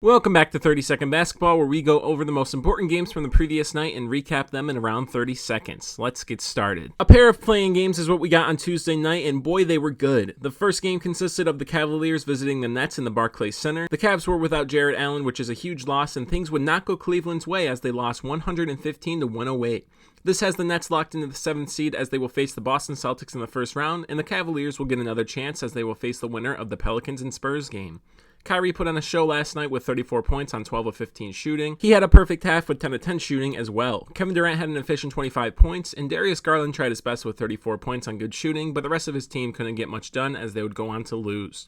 Welcome back to 30-Second Basketball, where we go over the most important games from the previous night and recap them in around 30 seconds. Let's get started. A pair of playing games is what we got on Tuesday night, and boy, they were good. The first game consisted of the Cavaliers visiting the Nets in the Barclays Center. The Cavs were without Jarrett Allen, which is a huge loss, and things would not go Cleveland's way as they lost 115-108. This has the Nets locked into the 7th seed as they will face the Boston Celtics in the first round, and the Cavaliers will get another chance as they will face the winner of the Pelicans and Spurs game. Kyrie put on a show last night with 34 points on 12 of 15 shooting. He had a perfect half with 10 of 10 shooting as well. Kevin Durant had an efficient 25 points, and Darius Garland tried his best with 34 points on good shooting, but the rest of his team couldn't get much done as they would go on to lose.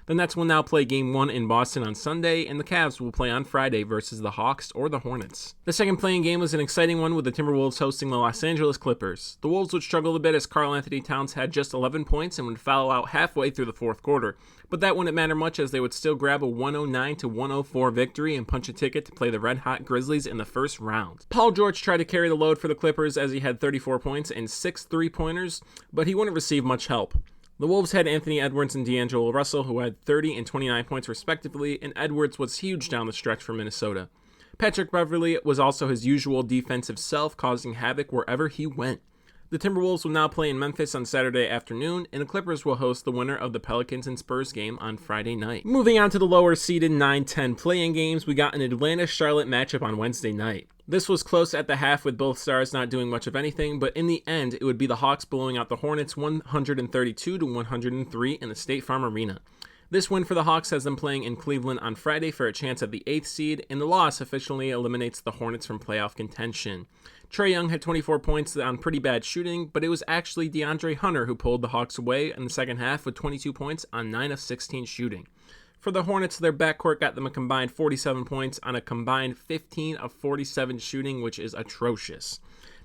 The Nets will now play Game 1 in Boston on Sunday, and the Cavs will play on Friday versus the Hawks or the Hornets. The second playing game was an exciting one with the Timberwolves hosting the Los Angeles Clippers. The Wolves would struggle a bit as Karl-Anthony Towns had just 11 points and would foul out halfway through the fourth quarter, but that wouldn't matter much as they would still grab a 109-104 victory and punch a ticket to play the Red Hot Grizzlies in the first round. Paul George tried to carry the load for the Clippers as he had 34 points and 6 three-pointers, but he wouldn't receive much help. The Wolves had Anthony Edwards and D'Angelo Russell, who had 30 and 29 points respectively, and Edwards was huge down the stretch for Minnesota. Patrick Beverley was also his usual defensive self, causing havoc wherever he went. The Timberwolves will now play in Memphis on Saturday afternoon, and the Clippers will host the winner of the Pelicans and Spurs game on Friday night. Moving on to the lower seeded 9-10 play-in games, we got an Atlanta-Charlotte matchup on Wednesday night. This was close at the half with both stars not doing much of anything, but in the end, it would be the Hawks blowing out the Hornets 132-103 in the State Farm Arena. This win for the Hawks has them playing in Cleveland on Friday for a chance at the 8th seed, and the loss officially eliminates the Hornets from playoff contention. Trae Young had 24 points on pretty bad shooting, but it was actually DeAndre Hunter who pulled the Hawks away in the second half with 22 points on 9 of 16 shooting. For the Hornets, their backcourt got them a combined 47 points on a combined 15 of 47 shooting, which is atrocious.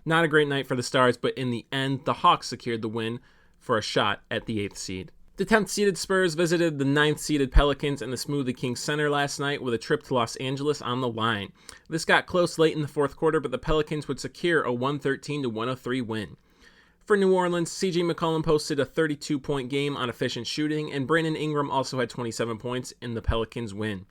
Not a great night for the Stars, but in the end, the Hawks secured the win for a shot at the 8th seed. The 10th-seeded Spurs visited the 9th-seeded Pelicans in the Smoothie King Center last night with a trip to Los Angeles on the line. This got close late in the fourth quarter, but the Pelicans would secure a 113-103 win. For New Orleans, C.J. McCollum posted a 32-point game on efficient shooting, and Brandon Ingram also had 27 points in the Pelicans' win.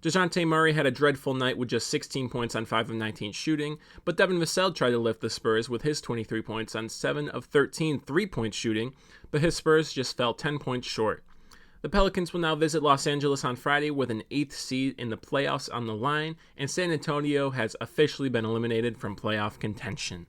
DeJounte Murray had a dreadful night with just 16 points on 5 of 19 shooting, but Devin Vassell tried to lift the Spurs with his 23 points on 7 of 13 three-point shooting, but his Spurs just fell 10 points short. The Pelicans will now visit Los Angeles on Friday with an 8th seed in the playoffs on the line, and San Antonio has officially been eliminated from playoff contention.